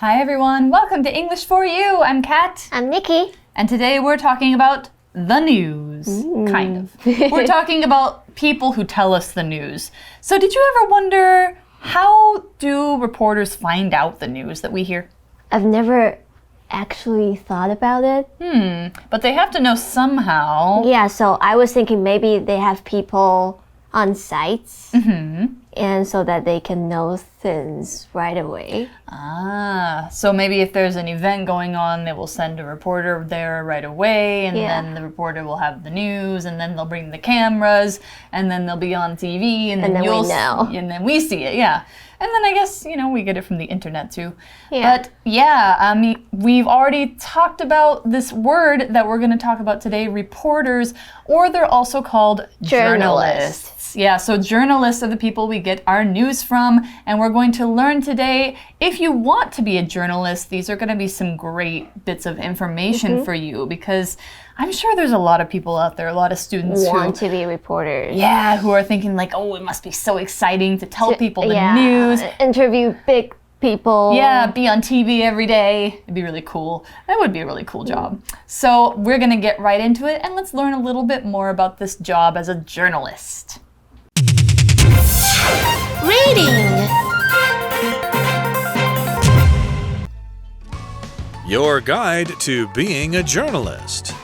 Hi everyone, welcome to English for You. I'm Kat. I'm Nikki. And today we're talking about the news, kind of. We're talking about people who tell us the news. So did you ever wonder, how do reporters find out the news that we hear? I've never actually thought about it. But they have to know somehow. Yeah, so I was thinking maybe they have people on sites. And so that they can know things right away. So maybe if there's an event going on, they will send a reporter there right away, and then the reporter will have the news, and then they'll bring the cameras, and then they'll be on TV, and then we know. And then we see it, yeah. And then I guess, we get it from the internet too. Yeah. But yeah, we've already talked about this word that we're going to talk about today, reporters, or they're also called journalists. Yeah, so journalists are the people we get our news from, and we're going to learn today, if you want to be a journalist, these are going to be some great bits of information for you, because I'm sure there's a lot of people out there, a lot of students who want to be reporters. Yeah, who are thinking like, oh, it must be so exciting to tell people the news. Interview big people. Yeah, be on TV every day. It'd be really cool. That would be a really cool job. So we're going to get right into it, and let's learn a little bit more about this job as a journalist. Reading. Your guide to being a journalist.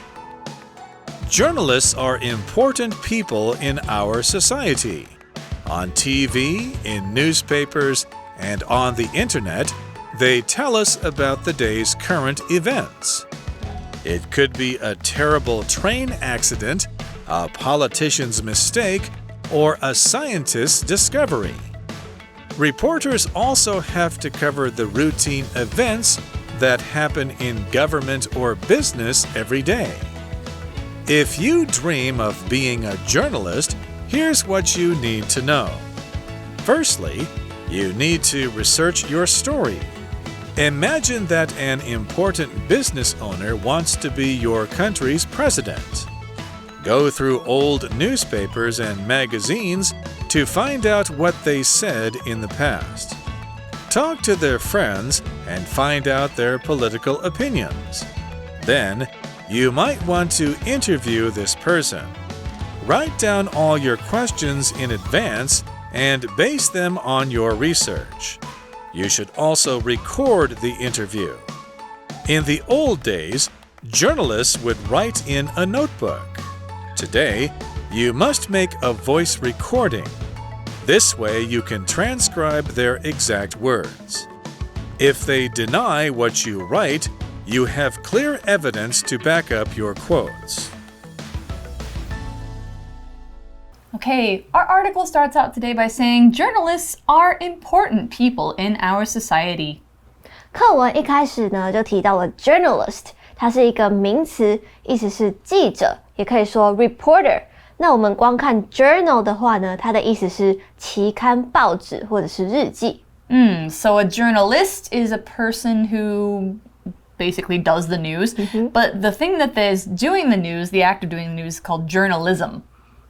Journalists are important people in our society. On TV, in newspapers, and on the internet, they tell us about the day's current events. It could be a terrible train accident, a politician's mistake, or a scientist's discovery. Reporters also have to cover the routine events that happen in government or business every day. If you dream of being a journalist, here's what you need to know. Firstly, you need to research your story. Imagine that an important business owner wants to be your country's president. Go through old newspapers and magazines to find out what they said in the past. Talk to their friends and find out their political opinions. Then, you might want to interview this person. Write down all your questions in advance and base them on your research. You should also record the interview. In the old days, journalists would write in a notebook. Today, you must make a voice recording. This way you can transcribe their exact words. If they deny what you write, you have clear evidence to back up your quotes. Okay, our article starts out today by saying journalists are important people in our society. 课文一开始呢就提到了 journalist， 它是一个名词，意思是记者，也可以说 reporter。那我们光看 journal 的话呢，它的意思是期刊、报纸或者是日记。So a journalist is a person who basically does the news, but the thing that is doing the news, the act of doing the news, is called journalism.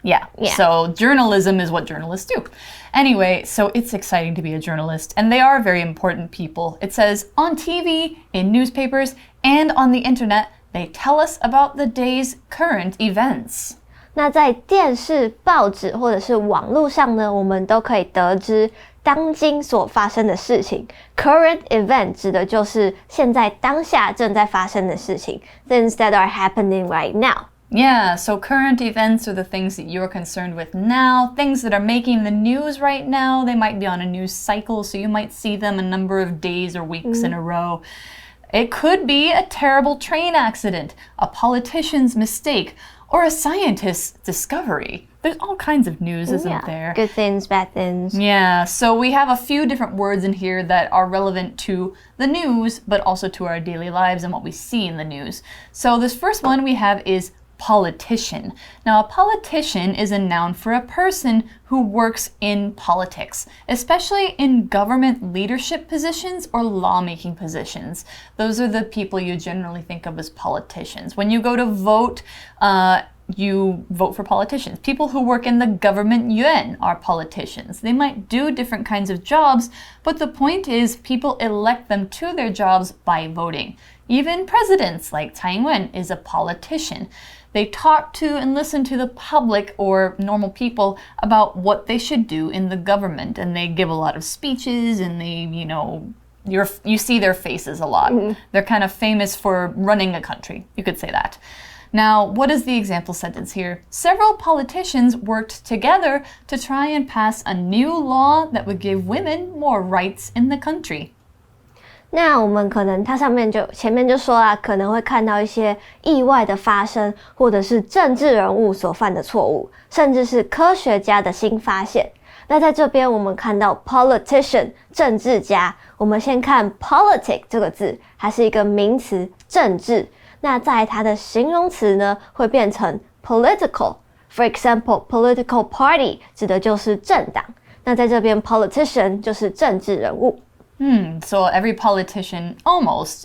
Yeah, so journalism is what journalists do. Anyway, so it's exciting to be a journalist, and they are very important people. It says on TV, in newspapers, and on the internet, they tell us about the day's current events. 那在电视、报纸或者是网络上呢，我们都可以得知当今所发生的事情。Current event 指的就是现在当下正在发生的事情。Things that are happening right now. Yeah, so current events are the things that you're concerned with now, things that are making the news right now. They might be on a news cycle, so you might see them a number of days or weeks in a row. It could be a terrible train accident, a politician's mistake, or a scientist's discovery. There's all kinds of news, isn't there? Good things, bad things. Yeah, so we have a few different words in here that are relevant to the news, but also to our daily lives and what we see in the news. So this first one we have is politician. Now, a politician is a noun for a person who works in politics, especially in government leadership positions or lawmaking positions. Those are the people you generally think of as politicians. When you go to vote you vote for politicians. People who work in the government yuan are politicians. They might do different kinds of jobs, but the point is people elect them to their jobs by voting. Even presidents like Tsai Ing-wen is a politician. They talk to and listen to the public or normal people about what they should do in the government, and they give a lot of speeches, and they, you see their faces a lot. They're kind of famous for running a country. You could say that. Now, what is the example sentence here? Several politicians worked together to try and pass a new law that would give women more rights in the country. 那我们可能它上面前面就说啦，可能会看到一些意外的发生，或者是政治人物所犯的错误，甚至是科学家的新发现。那在这边我们看到 politician 政治家，我们先看 politic 这个字，它是一个名词，政治。那在它的形容词呢，会变成 political。For example, political party 指的就是政党。那在这边 politician 就是政治人物。So almost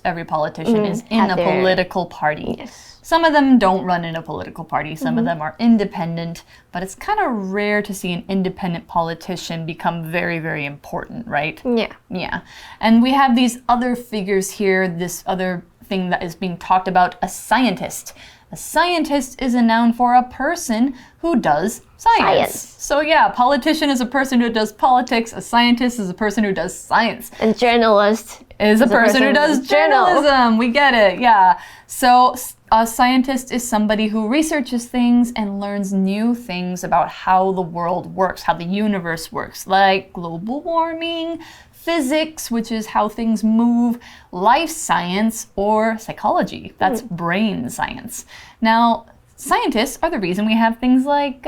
every politician is in a political party. Yes. Some of them don't run in a political party. Some of them are independent, but it's kind of rare to see an independent politician become very, very important, right? Yeah. And we have these other figures here, this other thing that is being talked about, a scientist. A scientist is a noun for a person who does science. So yeah, a politician is a person who does politics. A scientist is a person who does science. And journalist is a person who does journalism. We get it, yeah. So a scientist is somebody who researches things and learns new things about how the world works, how the universe works, like global warming, physics, which is how things move, life science, or psychology. That's brain science. Now, scientists are the reason we have things like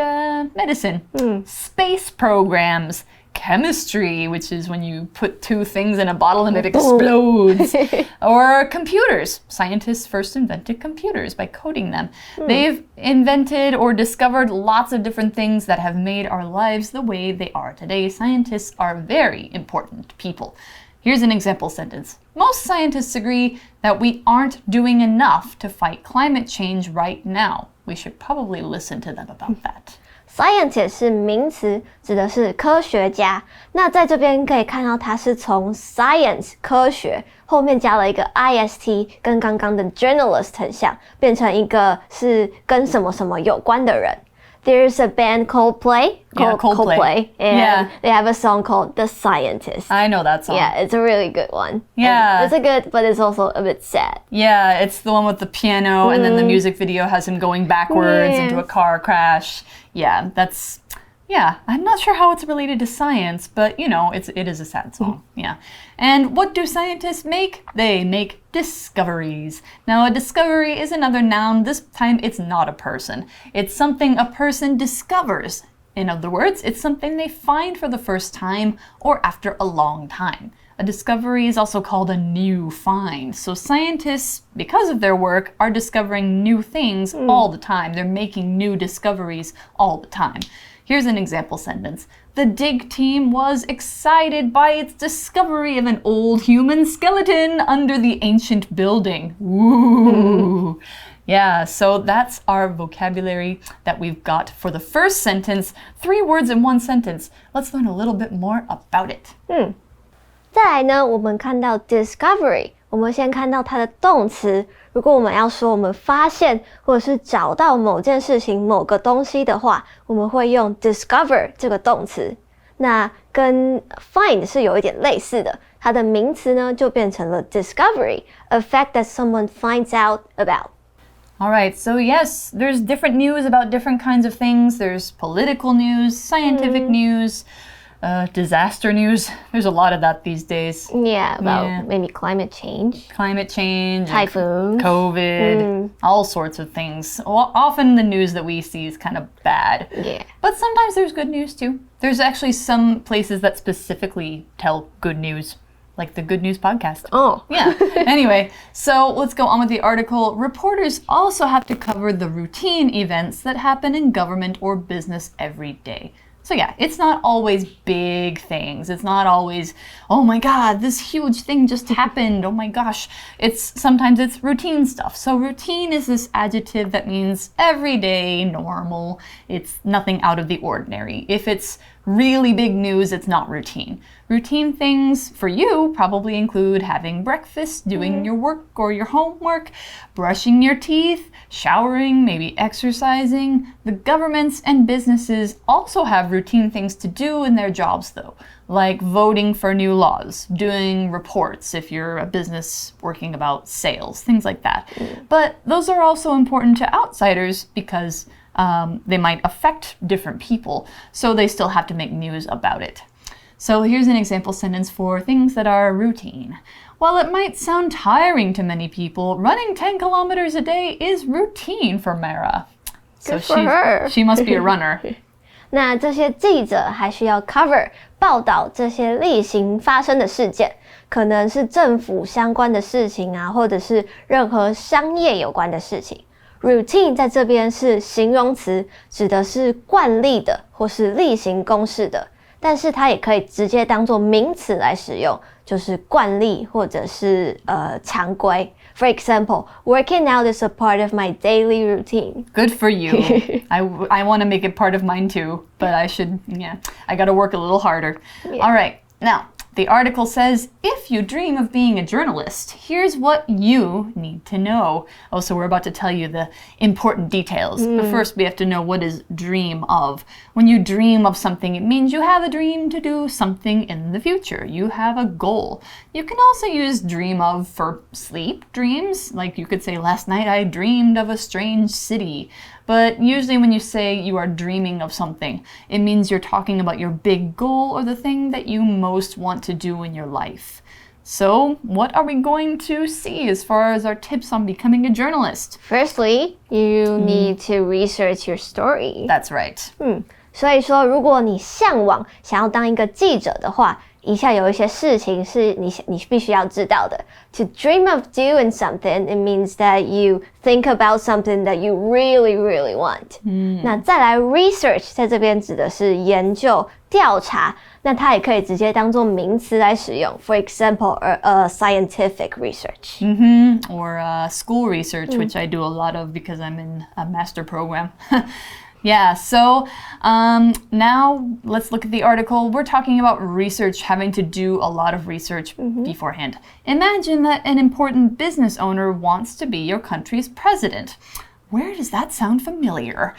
medicine, space programs, chemistry, which is when you put two things in a bottle and it explodes, or computers. Scientists first invented computers by coding them. They've invented or discovered lots of different things that have made our lives the way they are today. Scientists are very important people. Here's an example sentence. Most scientists agree that we aren't doing enough to fight climate change right now. We should probably listen to them about that. Scientist 是名词，指的是科学家。那在这边可以看到，它是从 science 科学后面加了一个 ist， 跟刚刚的 journalist 很像，变成一个是跟什么什么有关的人。There's a band called Coldplay, and they have a song called The Scientist. I know that song. Yeah, it's a really good one. Yeah. It's a good, but it's also a bit sad. Yeah, it's the one with the piano, and then the music video has him going backwards into a car crash. Yeah, I'm not sure how it's related to science, but it is a sad song. Yeah. And what do scientists make? They make discoveries. Now, a discovery is another noun. This time, it's not a person. It's something a person discovers. In other words, it's something they find for the first time or after a long time. A discovery is also called a new find. So scientists, because of their work, are discovering new things all the time. They're making new discoveries all the time. Here's an example sentence. The dig team was excited by its discovery of an old human skeleton under the ancient building. Ooh. Yeah, so that's our vocabulary that we've got for the first sentence. 3 words in 1 sentence. Let's learn a little bit more about it. 再来呢，我们看到 discovery， 我们先看到它的动词。如果我们要说我们发现或者是找到某件事情、某个东西的话，我们会用 discover 这个动词。那跟 find 是有一点类似的，它的名词呢就变成了 discovery, a fact that someone finds out about. All right, so yes, there's different news about different kinds of things. There's political news, scientific news, disaster news. There's a lot of that these days. Yeah, about maybe climate change. Typhoon. COVID. All sorts of things. Often the news that we see is kind of bad. Yeah. But sometimes there's good news too. There's actually some places that specifically tell good news. Like the Good News podcast. Oh. Yeah. Anyway, so let's go on with the article. Reporters also have to cover the routine events that happen in government or business every day. So yeah, it's not always big things. It's not always, oh my God, this huge thing just happened. Oh my gosh. Sometimes it's routine stuff. So routine is this adjective that means everyday, normal. It's nothing out of the ordinary. If it's really big news, it's not routine. Routine things for you probably include having breakfast, doing your work or your homework, brushing your teeth, showering, maybe exercising. The governments and businesses also have routine things to do in their jobs though, like voting for new laws, doing reports if you're a business working about sales, things like that. But those are also important to outsiders because they might affect different people, so they still have to make news about it. So here's an example sentence for things that are routine. While it might sound tiring to many people, running 10 kilometers a day is routine for Mara. Good for her. She must be a runner. 那这些记者还需要 cover 报道这些例行发生的事件，可能是政府相关的事情啊，或者是任何商业有关的事情。Routine 在这边是形容词，指的是惯例的或是例行公事的，但是它也可以直接当作名词来使用，就是惯例或者是常规。For example, working out is a part of my daily routine. Good for you. I want to make it part of mine too, but I got to work a little harder. Yeah. All right, now, the article says, if you dream of being a journalist, here's what you need to know. Oh, so we're about to tell you the important details. But first, we have to know what is dream of. When you dream of something, it means you have a dream to do something in the future. You have a goal. You can also use dream of for sleep dreams. Like you could say, last night I dreamed of a strange city. But usually when you say you are dreaming of something, it means you're talking about your big goal or the thing that you most want to do in your life. So, what are we going to see as far as our tips on becoming a journalist? Firstly, you need to research your story. That's right. 所以说，如果你向往想要当一个记者的话，以下有一些事情是你必须要知道的。To dream of doing something, it means that you think about something that you really, really want. 那再来 research 在这边指的是研究、调查，那它也可以直接当作名词来使用。For example, scientific research. Or school research, which I do a lot of because I'm in a master program. Yeah, so now let's look at the article. We're talking about research, having to do a lot of research beforehand. Imagine that an important business owner wants to be your country's president. Where does that sound familiar?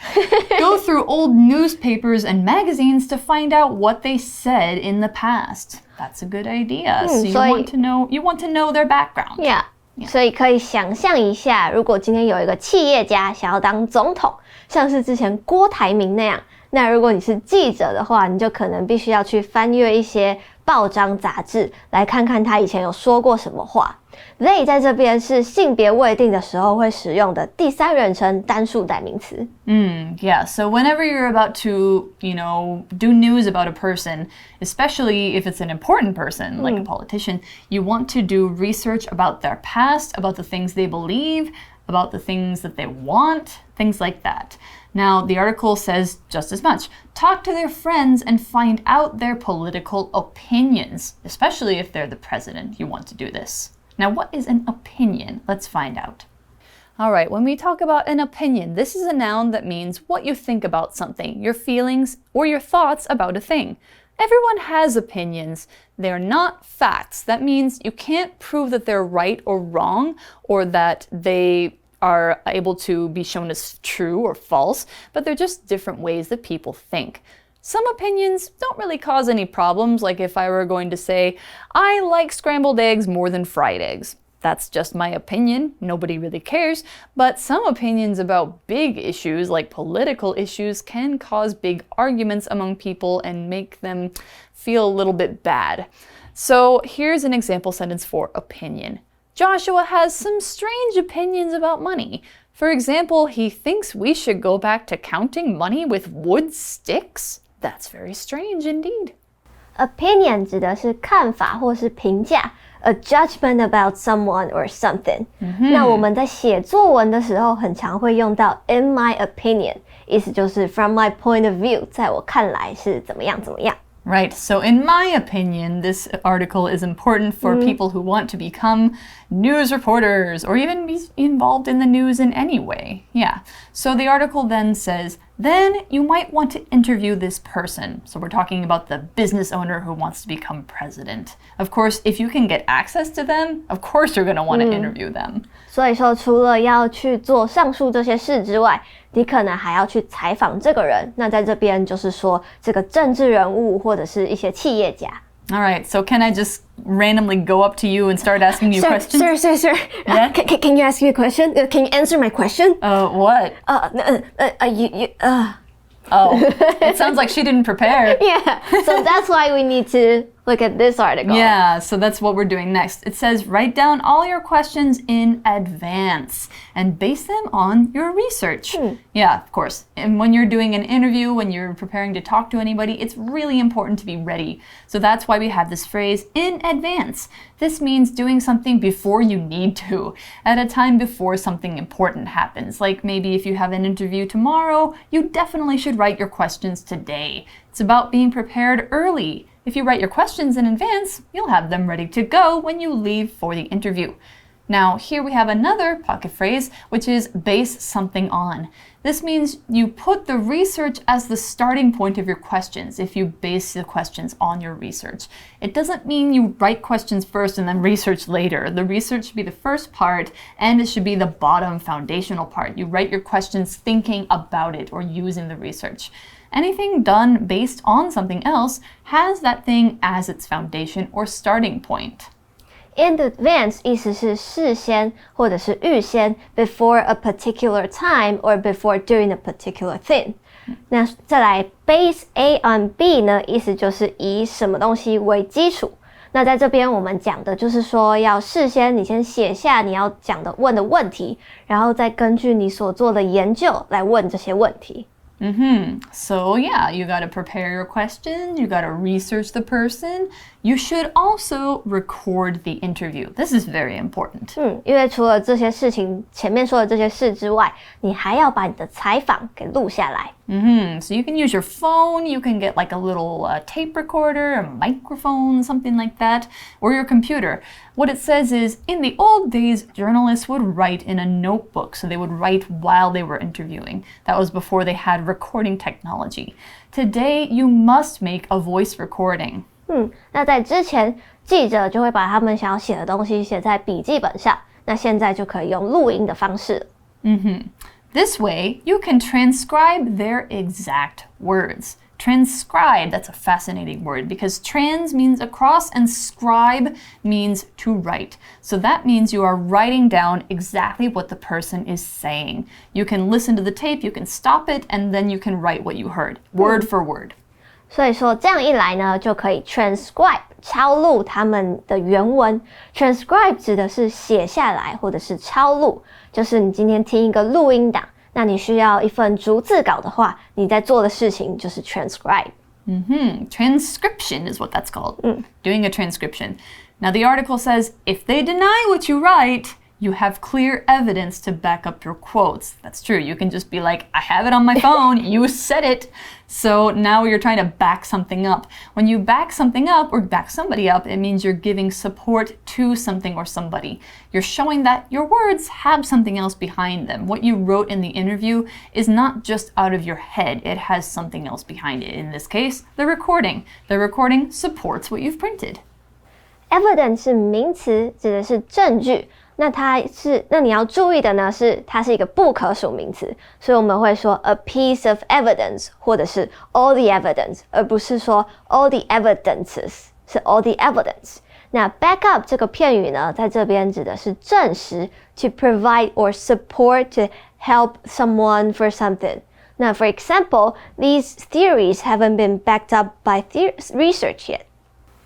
Go through old newspapers and magazines to find out what they said in the past. That's a good idea. So you want to know their background. Yeah. 所以可以想象一下，如果今天有一个企业家想要当总统，像是之前郭台铭那样，那如果你是记者的话，你就可能必须要去翻阅一些报章杂志，来看看他以前有说过什么话。They 在这边是性别未定的时候会使用的第三人称单数代名词。Yeah, so whenever you're about to, do news about a person, especially if it's an important person, like a politician, you want to do research about their past, about the things they believe, about the things that they want, things like that. Now, the article says just as much. Talk to their friends and find out their political opinions, especially if they're the president. You want to do this. Now, what is an opinion? Let's find out. All right, when we talk about an opinion, this is a noun that means what you think about something, your feelings, or your thoughts about a thing. Everyone has opinions. They're not facts. That means you can't prove that they're right or wrong, or that they are able to be shown as true or false, but they're just different ways that people think. Some opinions don't really cause any problems, like if I were going to say, I like scrambled eggs more than fried eggs. That's just my opinion. Nobody really cares. But some opinions about big issues, like political issues, can cause big arguments among people and make them feel a little bit bad. So here's an example sentence for opinion. Joshua has some strange opinions about money. For example, he thinks we should go back to counting money with wood sticks. That's very strange indeed. Opinion 指的是看法或是评价，a judgment about someone or something。那我们在写作文的时候，很常会用到 in my opinion， 意思就是 from my point of view， 在我看来是怎么样怎么样。Right, so in my opinion, this article is important for people who want to become news reporters or even be involved in the news in any way. Yeah, so the article then says, then you might want to interview this person. So we're talking about the business owner who wants to become president. Of course, if you can get access to them, of course you're going to want to interview them. 所以说，除了要去做上述这些事之外，你可能还要去采访这个人。那在这边就是说，这个政治人物或者是一些企业家。All right, so can I just randomly go up to you and start asking you questions? Sir. Yeah? Can you ask me a question? Can you answer my question? What? Oh, it sounds like she didn't prepare. Yeah, so that's why we need to look at this article. Yeah, so that's what we're doing next. It says write down all your questions in advance and base them on your research. Yeah, of course. And when you're doing an interview, when you're preparing to talk to anybody, it's really important to be ready. So that's why we have this phrase, in advance. This means doing something before you need to, at a time before something important happens. Like maybe if you have an interview tomorrow, you definitely should write your questions today. It's about being prepared early. If you write your questions in advance, you'll have them ready to go when you leave for the interview. Now, here we have another pocket phrase, which is base something on. This means you put the research as the starting point of your questions if you base the questions on your research. It doesn't mean you write questions first and then research later. The research should be the first part, and it should be the bottom foundational part. You write your questions thinking about it or using the research. Anything done based on something else has that thing as its foundation or starting point. In advance 意思是事先或者是预先 before a particular time or before doing a particular thing. 那再来 base A on B 呢，意思就是以什么东西为基础。那在这边我们讲的就是说要事先你先写下你要讲的问的问题，然后再根据你所做的研究来问这些问题。So yeah, you got to prepare your questions, you got to research the person. You should also record the interview. This is very important. 因为除了这些事情，前面说的这些事之外，你还要把你的采访给录下来。So you can use your phone, you can get like a little tape recorder, a microphone, something like that, or your computer. What it says is, in the old days, journalists would write in a notebook. So they would write while they were interviewing. That was before they had recording technology. Today, you must make a voice recording. 那在之前，记者就会把他们想要写的东西写在笔记本上，那现在就可以用录音的方式。This way, you can transcribe their exact words. Transcribe, that's a fascinating word because trans means across and scribe means to write. So that means you are writing down exactly what the person is saying. You can listen to the tape, you can stop it, and then you can write what you heard, word for word. 所以说这样一来呢，就可以 transcribe 抄录他们的原文。transcribe 指的是写下来或者是抄录，就是你今天听一个录音档，那你需要一份逐字稿的话，你在做的事情就是 transcribe. Transcription is what that's called. Doing a transcription. Now the article says, if they deny what you write, you have clear evidence to back up your quotes. That's true. You can just be like, I have it on my phone. You said it. So now you're trying to back something up. When you back something up or back somebody up, it means you're giving support to something or somebody. You're showing that your words have something else behind them. What you wrote in the interview is not just out of your head. It has something else behind it. In this case, the recording. The recording supports what you've printed. Evidence 是名词，指的是证据。那你要注意的呢是，它是一个不可数名词，所以我们会说 a piece of evidence 或者是 all the evidence， 而不是说 all the evidences， 是 all the evidence。那 back up 这个片语呢，在这边指的是证实 to provide or support to help someone for something。那 for example, these theories haven't been backed up by research yet.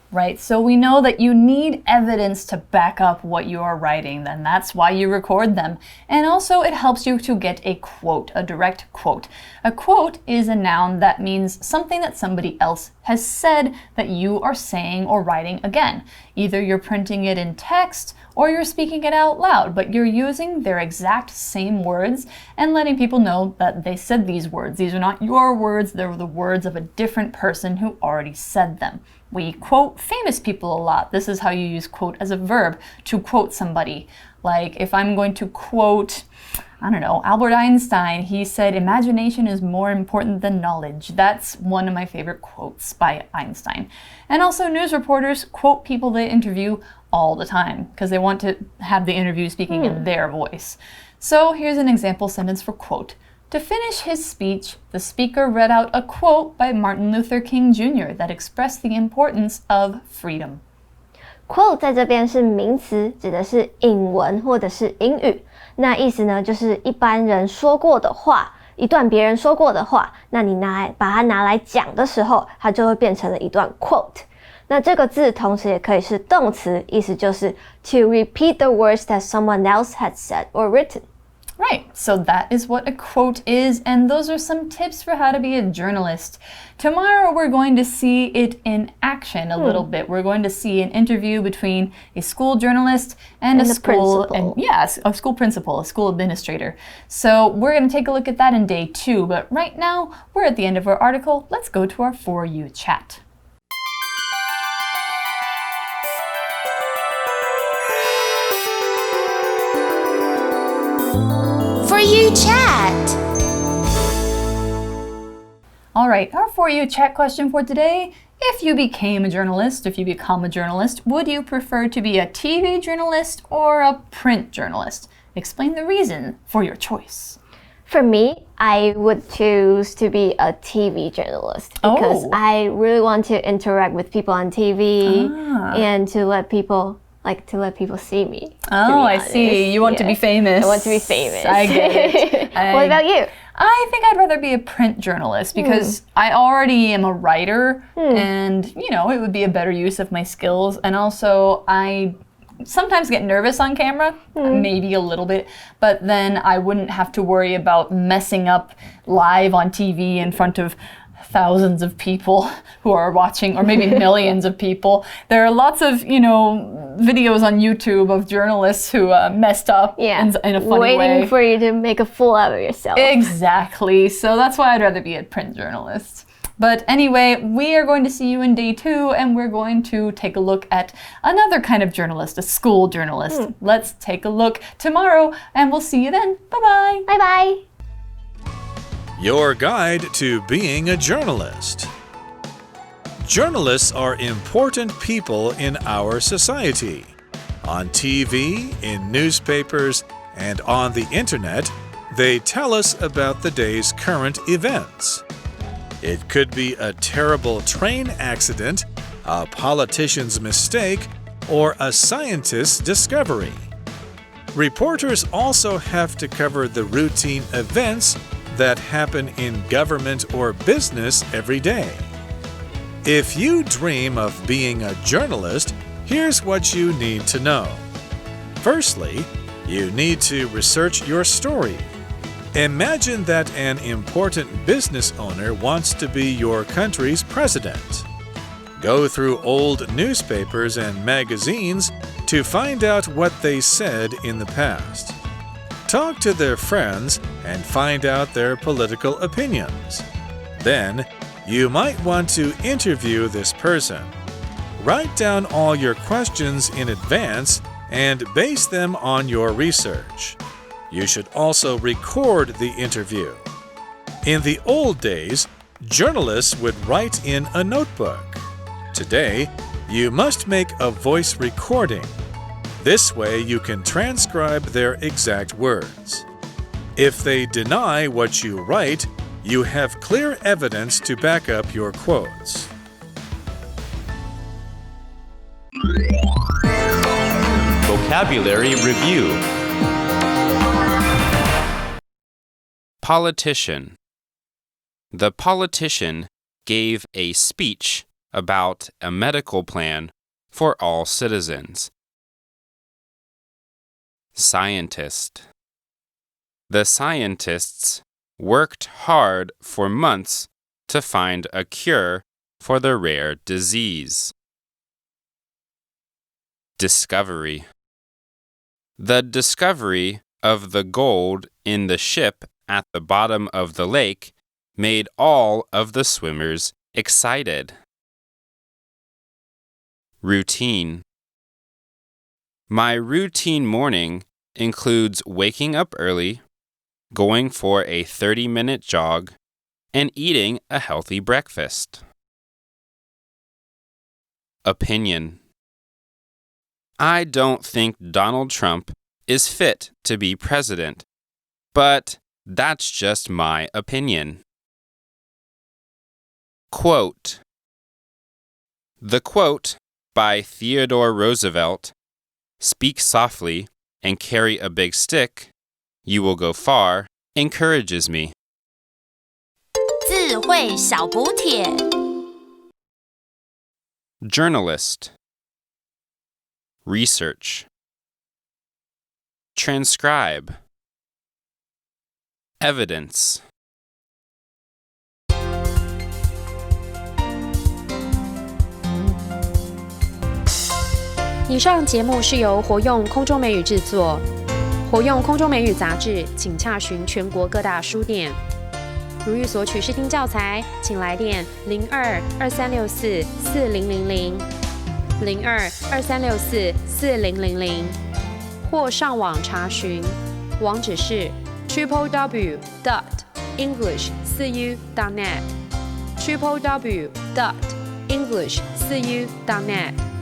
Right, so we know that you need evidence to back up what you are writing, then that's why you record them. And also it helps you to get a quote, a direct quote. A quote is a noun that means something that somebody else has said that you are saying or writing again. Either you're printing it in text or you're speaking it out loud, but you're using their exact same words and letting people know that they said these words. These are not your words, they're the words of a different person who already said them. We quote famous people a lot. This is how you use quote as a verb, to quote somebody. Like if I'm going to quote, I don't know, Albert Einstein, he said, imagination is more important than knowledge. That's one of my favorite quotes by Einstein. And also news reporters quote people they interview all the time because they want to have the interview speaking in their voice. So here's an example sentence for quote. To finish his speech, the speaker read out a quote by Martin Luther King Jr. that expressed the importance of freedom. Quote 在这边是名词，指的是引文或者是引语。那意思呢，就是一般人说过的话，一段别人说过的话，那你把它拿来讲的时候，它就会变成了一段 quote。那这个字同时也可以是动词，意思就是 to repeat the words that someone else had said or written. Right, so that is what a quote is, and those are some tips for how to be a journalist. Tomorrow we're going to see it in action a little bit. We're going to see an interview between a school journalist and a school a school principal, a school administrator. So we're going to take a look at that in day 2, but right now we're at the end of our article. Let's go to our For You chat. For You chat. All right, our For You chat question for today. If you became a journalist, if you become a journalist, would you prefer to be a TV journalist or a print journalist? Explain the reason for your choice. For me, I would choose to be a TV journalist because I really want to interact with people on TV and to let people see me. Oh, I see. You want to be famous. I want to be famous. I get it. What about you? I think I'd rather be a print journalist because I already am a writer and, it would be a better use of my skills. And also, I sometimes get nervous on camera, maybe a little bit, but then I wouldn't have to worry about messing up live on TV in front of thousands of people who are watching, or maybe millions of people. There are lots of, videos on YouTube of journalists who messed up in a funny way. Waiting for you to make a fool out of yourself. Exactly. So that's why I'd rather be a print journalist. But anyway, we are going to see you in day 2, and we're going to take a look at another kind of journalist, a school journalist. Let's take a look tomorrow, and we'll see you then. Bye-bye. Bye-bye. Your guide to being a journalist. Journalists are important people in our society. On TV, in newspapers, and on the internet, they tell us about the day's current events. It could be a terrible train accident, a politician's mistake, or a scientist's discovery. Reporters also have to cover the routine events that happen in government or business every day. If you dream of being a journalist, here's what you need to know. Firstly, you need to research your story. Imagine that an important business owner wants to be your country's president. Go through old newspapers and magazines to find out what they said in the past. Talk to their friends and find out their political opinions. Then, you might want to interview this person. Write down all your questions in advance and base them on your research. You should also record the interview. In the old days, journalists would write in a notebook. Today, you must make a voice recording. This way you can transcribe their exact words. If they deny what you write, you have clear evidence to back up your quotes. Vocabulary Review. Politician. The politician gave a speech about a medical plan for all citizens. Scientist. The scientists worked hard for months to find a cure for the rare disease. Discovery. The discovery of the gold in the ship at the bottom of the lake made all of the swimmers excited. Routine. My routine morning includes waking up early, going for a 30-minute jog, and eating a healthy breakfast. Opinion. I don't think Donald Trump is fit to be president, but that's just my opinion. Quote. The quote by Theodore Roosevelt, "Speak softly and carry a big stick, you will go far," encourages me. 智慧小补帖 Journalist. Research. Transcribe. Evidence. 以上节目是由活用空中美语制作，活用空中美语杂志，请洽询全国各大书店。如欲索取试听教材，请来电02-2364-4000 02-2364-4000，或上网查询，网址是 www.english4u.net www.english4u.net